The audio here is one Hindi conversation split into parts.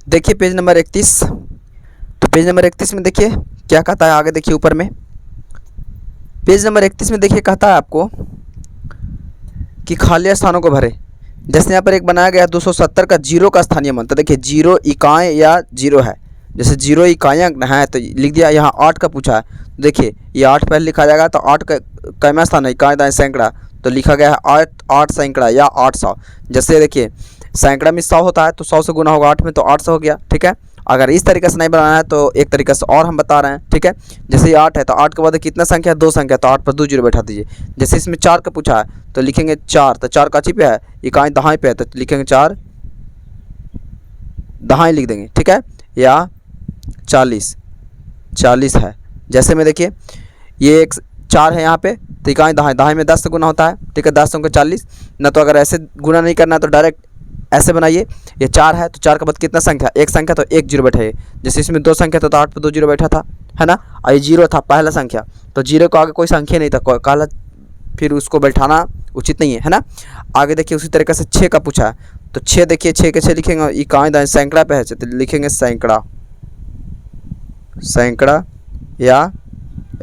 देखिए पेज नंबर 31। तो पेज नंबर 31 में देखिए क्या कहता है आगे, देखिए ऊपर में पेज नंबर 31 में देखिए कहता है आपको कि खाली स्थानों को भरे। जैसे यहाँ पर एक बनाया गया 270 का जीरो का स्थानीय मान। तो देखिए जीरो इकाई या जीरो है, जैसे जीरो इकाइयाँ है तो लिख दिया। यहाँ 8 का पूछा है, तो देखिए ये 8 पहले लिखा जाएगा। तो 8 का कैमा स्थान है, इकाई दाएँ सैकड़ा, तो लिखा गया है 8 सैकड़ा या 800। जैसे देखिए सैकड़ा में 100 होता है तो 100 से गुना होगा 8 में, तो 800 हो गया। ठीक है, अगर इस तरीके से नहीं बनाना है तो एक तरीके से और हम बता रहे हैं। ठीक है, जैसे ये 8 है तो 8 के बाद कितना संख्या है, 2 संख्या, तो 8 पर 2 जीरो बैठा दीजिए। जैसे इसमें 4 का पूछा है तो लिखेंगे 4, तो 4 काची पे है, इकाई दहाई पे है, तो लिखेंगे 4 दहाई लिख देंगे। ठीक है, या 40 है। जैसे में देखिए ये एक 4 है यहाँ पे, तो इकाई दहाई, दहाई में 10 से गुना होता है। ठीक है, 10 को 40 ना, तो अगर ऐसे गुना नहीं करना तो डायरेक्ट ऐसे बनाइए। ये 4 है तो 4 के बाद कितना संख्या, एक संख्या, तो एक जीरो बैठे। जैसे इसमें 2 संख्या तो 8 पर 2 जीरो बैठा था, है ना, और ये जीरो था पहला संख्या, तो जीरो को आगे कोई संख्या नहीं था, काला, फिर उसको बैठाना उचित नहीं है ना। आगे देखिए उसी तरीके से 6 का पूछा है, तो 6 देखिए 6 के 6 लिखेंगे, इकाई दाएं सैकड़ा पे है तो लिखेंगे सैकड़ा, सैकड़ा, या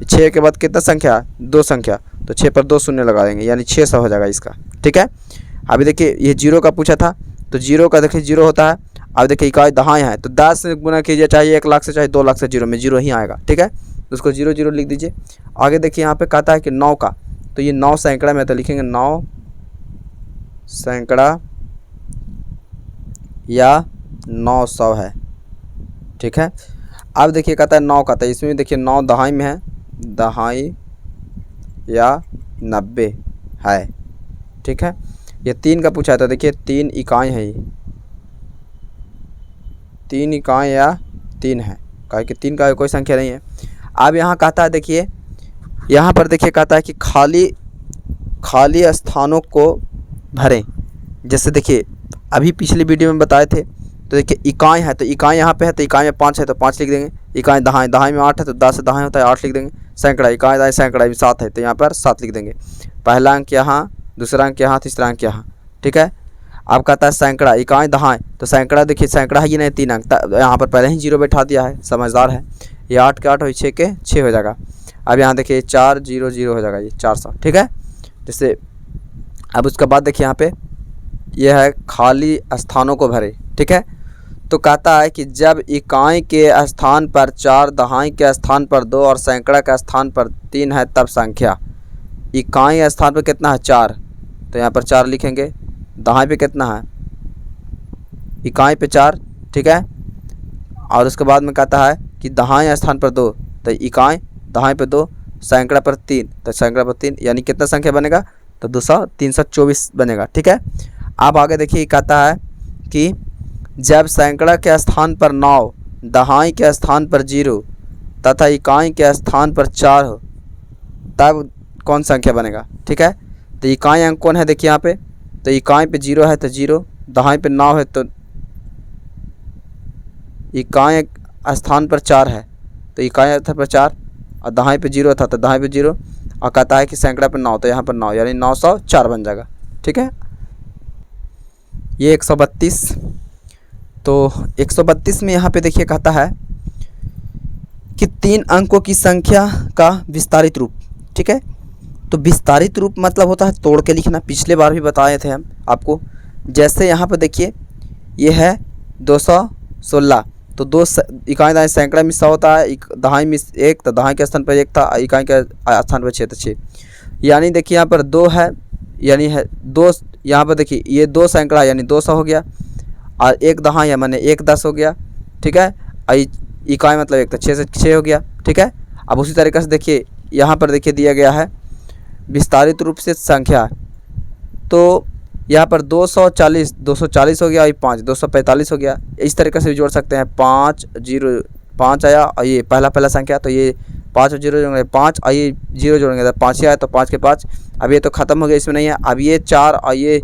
6 के बाद कितना संख्या, 2 संख्या, तो 6 पर 2 शून्य लगा देंगे, यानी 600 हो जाएगा इसका। ठीक है, अभी देखिए ये जीरो का पूछा था, तो जीरो का देखिए जीरो होता है। अब देखिए इकाई दहाई है तो 10 से गुना कीजिए, चाहे 1 लाख से चाहे 2 लाख से, जीरो में जीरो ही आएगा। ठीक है, तो उसको 0 0 लिख दीजिए। आगे देखिए यहाँ पे कहता है कि 9 का, तो ये 9 सैकड़ा में, तो लिखेंगे 9 सैकड़ा या 900 है। ठीक है, अब देखिए कहता है 9 का, तो इसमें देखिए 9 दहाई में है, दहाई या 90 है। ठीक है, ये 3 का पूछा है, तो देखिए 3 इकाई है, ये 3 इकाई या 3 है, कहा कि 3 का कोई संख्या नहीं है। अब यहाँ कहता है देखिए, यहाँ पर देखिए कहता है कि खाली स्थानों को भरें। जैसे देखिए अभी पिछली वीडियो में बताए थे, तो देखिए इकाई है तो इकाई यहाँ पे है, तो इकाई में 5 है तो 5 लिख देंगे। इकाई दहाई, दहाई में 8 है तो 10 से दहाई होता है 8 लिख देंगे। सैकड़ा, इकाई दाएं सैकड़ा में 7 है तो यहाँ पर 7 लिख देंगे। पहला अंक यहाँ, दूसरा अंक यहाँ, तीसरा अंक यहाँ। ठीक है, अब कहता है सैकड़ा, इकाई दहाई, तो सैकड़ा देखिए सैकड़ा है ये नहीं 3 अंक, यहाँ पर पहले ही जीरो बैठा दिया है, समझदार है। ये 8 के 8 और 6 के 6 हो जाएगा। अब यहाँ देखिए 4 0 0 हो जाएगा, ये 400। ठीक है, जैसे अब उसके बाद देखिए यहाँ पे यह है खाली स्थानों को भरे। ठीक है, तो कहता है कि जब इकाई के स्थान पर 4, दहाई के स्थान पर 2 और सैकड़ा के स्थान पर 3 है, तब संख्या। इकाई स्थान पर कितना है, 4, तो यहाँ पर 4 लिखेंगे। दहाई पे कितना है, इकाई पे 4। ठीक है, और उसके बाद में कहता है कि दहाई स्थान पर 2, तो इकाई दहाई पे 2, सैकड़ा पर 3, तो सैकड़ा पर 3, यानी कितना संख्या बनेगा, तो 324 बनेगा। ठीक है, अब आगे देखिए कहता है कि जब सैकड़ा के स्थान पर 9, दहाई के स्थान पर 0 तथा इकाई के स्थान पर 4 हो, तब कौन संख्या बनेगा। ठीक है, तो इकाई अंक कौन है, देखिए यहाँ पे, तो इकाई पे 0 है तो 0, दहाई पे 9 है तो इकाई स्थान पर 4 है, तो इकाई स्थान पर 4, और दहाई पे 0 था तो दहाई पे 0, और कहता है कि सैकड़ा पे 9, तो यहाँ पर 9, यानी 904 बन जाएगा। ठीक है, ये 132। तो 132 में यहाँ पे देखिए कहता है कि 3 अंकों की संख्या का विस्तारित रूप। ठीक है, तो विस्तारित रूप मतलब होता है तोड़ के लिखना, पिछले बार भी बताए थे हम आपको। जैसे यहाँ पर देखिए ये है 216, तो 2 इकाई दाएं सैकड़ा में 100 होता है, दहाई में 1, तो दहाई के स्थान पर 1 था, इकाई के स्थान पर 6 तो 6, यानी देखिए यहाँ पर 2 है, यानी है 2, यहाँ पर देखिए ये 2 सैकड़ा यानी 200 हो गया, और 1 दहाई है माने 1 10 हो गया। ठीक है, इकाई मतलब 1 तो 6 से 6 हो गया। ठीक है, अब उसी तरीके से देखिए यहाँ पर देखिए दिया गया है विस्तारित रूप से संख्या, तो यहाँ पर 240 हो गया, और 5 245 हो गया। इस तरीके से भी जोड़ सकते हैं। 5 0 5 आया, और ये पहला संख्या, तो ये 5 और 0 जोड़ेंगे 5, और ये 0 जोड़ेंगे तो 5 ही आया, तो 5 के 5। अब ये तो ख़त्म हो गया, इसमें नहीं है। अब ये 4 और ये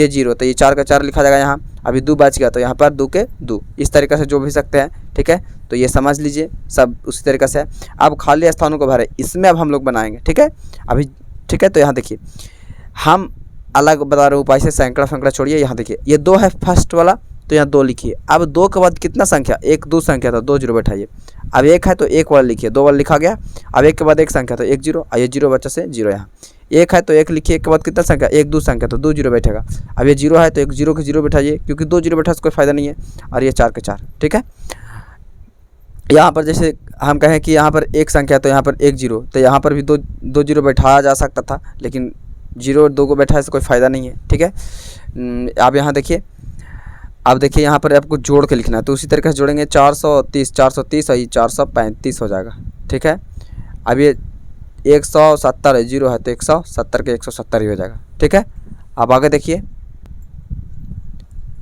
0, तो ये 4 का 4 लिखा जाएगा यहाँ। अभी 2 बच गया, तो यहाँ पर 2 के 2, इस तरीके से जो भी सकते हैं। ठीक है, तो ये समझ लीजिए सब उसी तरीके से है। अब खाली स्थानों को भरे, इसमें अब हम लोग बनाएंगे। ठीक है, अभी ठीक है, तो यहाँ देखिए हम अलग बता रहे उपाय से, सैकड़ा छोड़िए। यहाँ देखिए ये 2 है फर्स्ट वाला, तो यहाँ 2 लिखिए। अब 2 के बाद कितना संख्या, एक दो संख्या तो 2 जीरो बैठाइए। अब 1 है तो 1 वाला लिखिए, 2 वाला लिखा गया। अब 1 के बाद एक संख्या तो 1 जीरो, ये जीरो बच्चा से जीरो यहाँ। 1 है तो 1 लिखिए, 1 के बाद कितना संख्या, एक दो संख्या तो 2 जीरो बैठेगा। अब ये 0 है तो 1 जीरो के जीरो बैठाइए, क्योंकि 2 जीरो बैठा से कोई फायदा नहीं है। और ये 4 के 4, ठीक है। यहाँ पर जैसे हम कहें कि यहाँ पर एक संख्या तो यहाँ पर 1 जीरो, तो यहाँ पर भी दो जीरो बैठाया जा सकता था, लेकिन जीरो और 2 को बैठाने से कोई फ़ायदा नहीं है, ठीक है। आप यहाँ देखिए, अब देखिए यहाँ पर आपको जोड़ के लिखना है, तो उसी तरीके से जोड़ेंगे। 430 और ये 435 हो जाएगा, ठीक है। अब ये 170 है, जीरो है तो 170 के 170 ही हो जाएगा, ठीक है। अब आगे देखिए,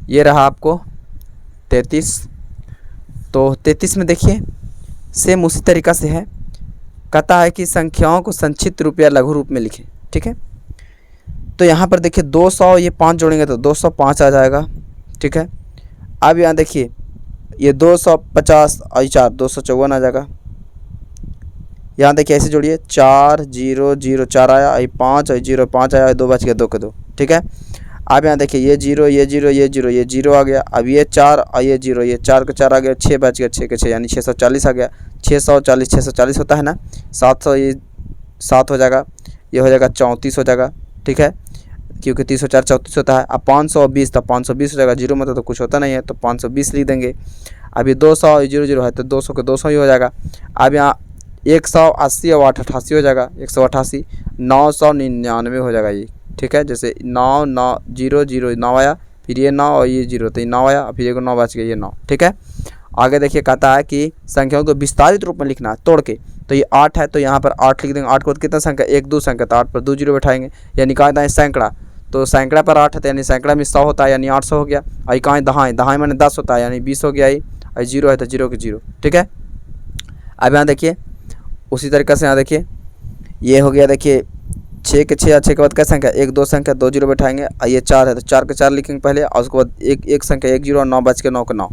ये रहा आपको 33। तो 33 में देखिए सेम उसी तरीक़ा से है, कहता है कि संख्याओं को संक्षिप्त रूप या लघु रूप में लिखें, ठीक है। तो यहाँ पर देखिए 200, ये 5 जोड़ेंगे तो 205 आ जाएगा, ठीक है। अब यहाँ देखिए ये 250 और 4 254 आ जाएगा। यहाँ देखिए ऐसे जोड़िए, 4 0 0 4 आया, ये 5 और 0 5 आया, 2 बच गया, 2 के 2, ठीक है। अब यहाँ देखिए ये 0 ये 0 ये 0 ये 0 आ गया। अब ये 4 और ये 0, ये 4 के 4 आ गया, 6 बच गया, 6 के 6 यानी 640 आ गया। 640 होता है ना, 700 ये 7 हो जाएगा, ये हो जाएगा 34 हो जाएगा, ठीक है, क्योंकि 30 और 4 34 होता है। अब 520 तो 520 हो जाएगा, जीरो में तो कुछ होता नहीं है तो 520 लिख देंगे। अब ये 200 0 0 है तो 200 के 200 ही हो जाएगा। अब यहाँ 180 और 8 88 हो जाएगा, 188 999 हो जाएगा ये, ठीक है। जैसे 9 9 0 0 9 आया, फिर ये 9 और ये 0 तो ये 9 आया, फिर ये 9 बच गया, ये 9, ठीक है। आगे देखिए कहता है कि संख्याओं को विस्तारित रूप में लिखना है तोड़ के, तो ये 8 है तो यहाँ पर 8 लिख देंगे। 8 को कितना संख्या, एक दो संख्या तो 8 पर 2 जीरो बैठाएंगे, यानी कहा है सैकड़ा, तो सैकड़ा पर 8 है तो यानी सैकड़ा में 100 होता है, यानी 800 हो गया। और कहाँ दहाई, दहाई मैंने 10 होता है, यानी 20 हो गया। और 0 है तो 0 के 0, ठीक है। अब यहाँ देखिए उसी तरीके से यहाँ देखिए ये हो गया, देखिए 6 के 6, 6 के बाद क्या संख्या, एक दो संख्या 2 जीरो बैठाएंगे। और ये 4 है तो 4 के 4 लिखेंगे पहले, और उसके बाद एक संख्या 1 जीरो और 9 बच के 9 के 9।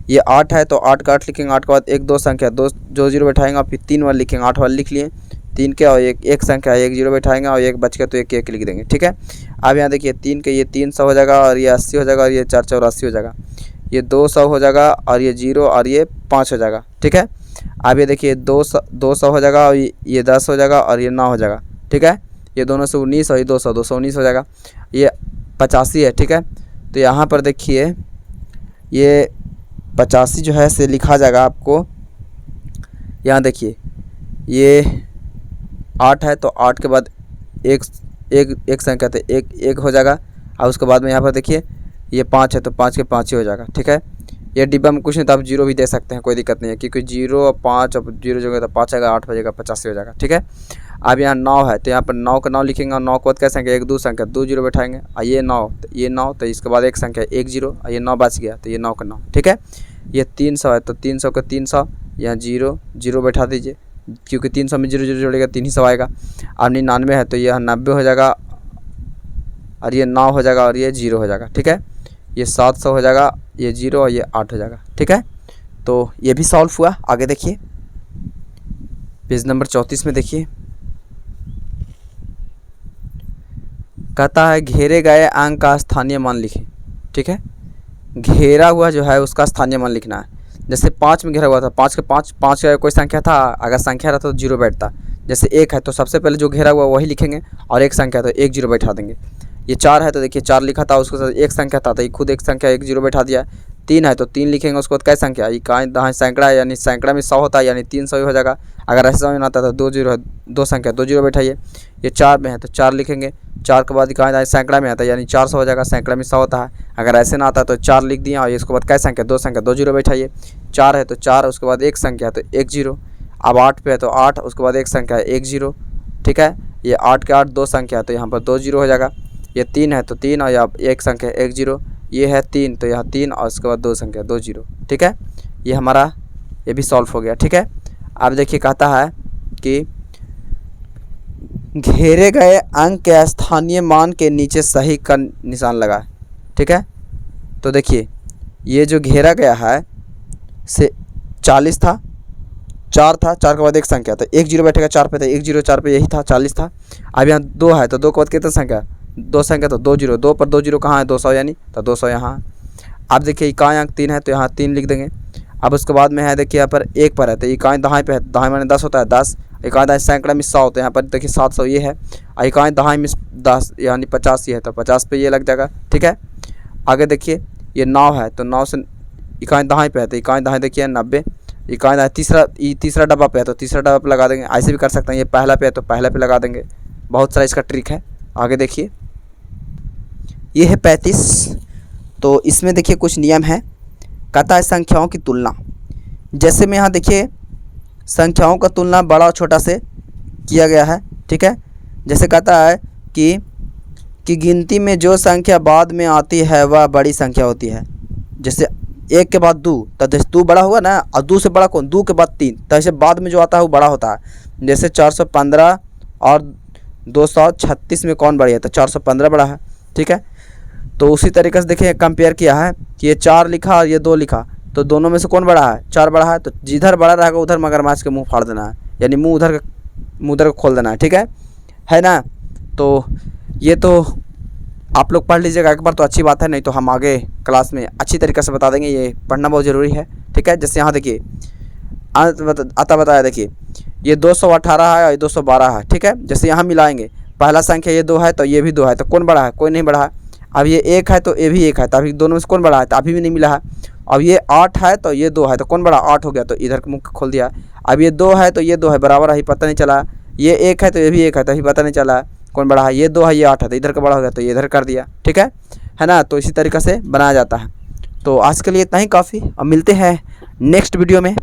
ये 8 है तो 8 का 8 लिखेंगे, 8 के बाद एक दो संख्या 2 जीरो बैठाएंगे, और फिर 3 वाले लिखेंगे, 8 वाले लिख लिए 3 के, और एक संख्या 1 जीरो बैठाएंगे, और एक बच के तो 1 लिख देंगे, ठीक है। अब यहाँ देखिए 3 के ये 300 हो जाएगा, और ये 80 हो जाएगा, और ये 4 84 हो जाएगा, ये 200 हो जाएगा, और ये 0 और ये 5 हो जाएगा, ठीक है। अब ये देखिए 200 हो जाएगा, और ये 10 हो जाएगा, और ये 9 हो जाएगा, ठीक है। ये दोनों से 19 और ये 219 हो जाएगा, ये 85 है, ठीक है। तो यहाँ पर देखिए ये 85 जो है से लिखा जाएगा आपको, यहाँ देखिए ये 8 है तो 8 के बाद एक संख्या तो एक हो जाएगा। और उसके बाद में यहाँ पर देखिए ये 5 है तो 5 के 5 ही हो जाएगा, ठीक है। ये डिब्बा में कुछ नहीं तो आप 0 भी दे सकते हैं, कोई दिक्कत नहीं है, क्योंकि 0 और 5 और 0 जगह तो 5 आएगा, 8 बजेगा 85 हो जाएगा, ठीक है। अब यहाँ 9 है तो यहाँ पर 9 का 9 लिखेंगे, और 9 के बाद क्या संख्या, एक दो संख्या 2 जीरो बैठाएंगे। और ये 9 तो इसके बाद एक संख्या 1 जीरो, और ये 9 बच गया तो ये 9 का 9, ठीक है। ये 300 है तो 300 का 300, यहाँ 0 0 बैठा दीजिए, क्योंकि 300 में 0 0 जोड़ेगा 300 आएगा। और 99 है तो यह 90 हो जाएगा, और ये 9 हो जाएगा, और ये 0 हो जाएगा, ठीक है। ये 700 हो जाएगा, ये 0 और ये 8 हो जाएगा, ठीक है। तो ये भी सॉल्व हुआ। आगे देखिए पेज नंबर 34 में देखिए, कहता है घेरे गए अंक का स्थानीय मान लिखें, ठीक है। घेरा हुआ जो है उसका स्थानीय मान लिखना है। जैसे 5 में घेरा हुआ था, 5 के 5 का कोई संख्या था, अगर संख्या रहता तो 0 बैठता। जैसे 1 है तो सबसे पहले जो घेरा हुआ वही लिखेंगे, और एक संख्या तो 1 जीरो बैठा देंगे। ये 4 है तो देखिए 4 लिखा था, उसके साथ एक संख्या था तो ये खुद एक संख्या 1 जीरो बैठा दिया। 3 है तो 3 लिखेंगे, उसके बाद क्या संख्या, ये कहाँ सैकड़ा है, यानी सैकड़ा में 100 होता है, यानी 300 ही हो जाएगा। अगर ऐसे समझ में आता है तो 2 जीरो है, दो संख्या 2 जीरो बैठाइए। ये 4 में है तो 4 लिखेंगे, 4 के बाद कहाँ सैकड़ा में आता है, यानी 400 हो जाएगा, सैकड़ा में 100 होता है। अगर ऐसे ना आता तो 4 लिख दिया, और इसके बाद क्या संख्या, 2 जीरो बैठाइए। 4 है तो 4, उसके बाद एक संख्या तो 1 जीरो। अब 8 पे है तो 8, उसके बाद एक संख्या 1 जीरो, ठीक है। ये 8 के 8 दो संख्या तो यहाँ पर 2 जीरो हो जाएगा। ये 3 है तो 3, और यहाँ एक संख्या 1 जीरो। ये है 3 तो यहाँ 3, और उसके बाद दो संख्या 2 जीरो, ठीक है। ये हमारा ये भी सॉल्व हो गया, ठीक है। अब देखिए कहता है कि घेरे गए अंक के स्थानीय मान के नीचे सही का निशान लगाए, ठीक है। तो देखिए ये जो घेरा गया है से 40 था, 4 था, 4 के बाद एक संख्या तो 1 जीरो बैठेगा 4 पे, तो 1 जीरो 4 पे यही था, 40 था। अब यहाँ 2 है तो 2 के बाद कितना संख्या, 2 संख्या तो 2 जीरो, 2 पर 2 जीरो कहाँ है, 200, यानी तो 200 यहाँ। अब देखिए इकाई अंक 3 है तो यहाँ 3 लिख देंगे। अब उसके बाद में है देखिए यहाँ पर 1 पर है तो इकाई दहाई पे है, दहाई माने 10 होता है 10, इकाई दहाई सैकड़ा में 100 होता है, यहाँ पर देखिए 700 ये है, इकाई दहाई में 10 यानी 50 ये है तो 50 पे ये लग जाएगा। ठीक है, आगे देखिए ये 9 है तो 9 से इकाई दहाई पे है तो इकाई दहाई देखिए 90, इकाई दहाई तीसरा डब्बा पे है तो तीसरा डब्बा पे लगा देंगे। ऐसे भी कर सकते हैं, ये पहला पे है तो पहला पे लगा देंगे। बहुत सारा इसका ट्रिक है। आगे देखिए ये है 35, तो इसमें देखिए कुछ नियम है। कहता है संख्याओं की तुलना, जैसे में यहाँ देखिए संख्याओं का तुलना बड़ा और छोटा से किया गया है। ठीक है, जैसे कहता है कि गिनती में जो संख्या बाद में आती है वह बड़ी संख्या होती है। जैसे 1 के बाद 2 तो जैसे 2 बड़ा हुआ ना, और 2 से बड़ा कौन, 2 के बाद 3, तो ऐसे बाद में जो आता है वो बड़ा होता है। जैसे 415 और 236 में कौन बड़ी है, तो 415 बड़ा है। ठीक है, तो उसी तरीके से देखिए कंपेयर किया है कि ये 4 लिखा और ये 2 लिखा, तो दोनों में से कौन बड़ा है, 4 बड़ा है। तो जिधर बड़ा रहेगा उधर मगरमच्छ के मुंह फाड़ देना है, यानी मुंह उधर का खोल देना है। ठीक है ना। तो ये तो आप लोग पढ़ लीजिएगा एक बार तो अच्छी बात है, नहीं तो हम आगे क्लास में अच्छी तरीके से बता देंगे, ये पढ़ना बहुत ज़रूरी है। ठीक है, जैसे यहाँ देखिए आता बताया, देखिए ये 218 है और ये 212 है। ठीक है, जैसे यहाँ मिलाएंगे, पहला संख्या ये 2 है तो ये भी 2 है, तो कौन बड़ा है, कोई नहीं बड़ा है। अब ये 1 है तो ये भी 1 है, तो अभी दोनों में से कौन बड़ा है, तो अभी भी नहीं मिला है। अब ये 8 है तो ये 2 है, तो कौन बड़ा, 8 हो गया, तो इधर मुँह खोल दिया। अब ये 2 है तो ये 2 है, बराबर है, पता नहीं चला। ये 1 है तो ये भी 1 है, तभी पता नहीं चला कौन बड़ा है। ये 2 है, ये 8 है, तो इधर का बड़ा हो गया तो ये इधर कर दिया। ठीक है ना। तो इसी तरीक़े से बनाया जाता है। तो आज के लिए इतना ही काफ़ी, अब मिलते हैं नेक्स्ट वीडियो में।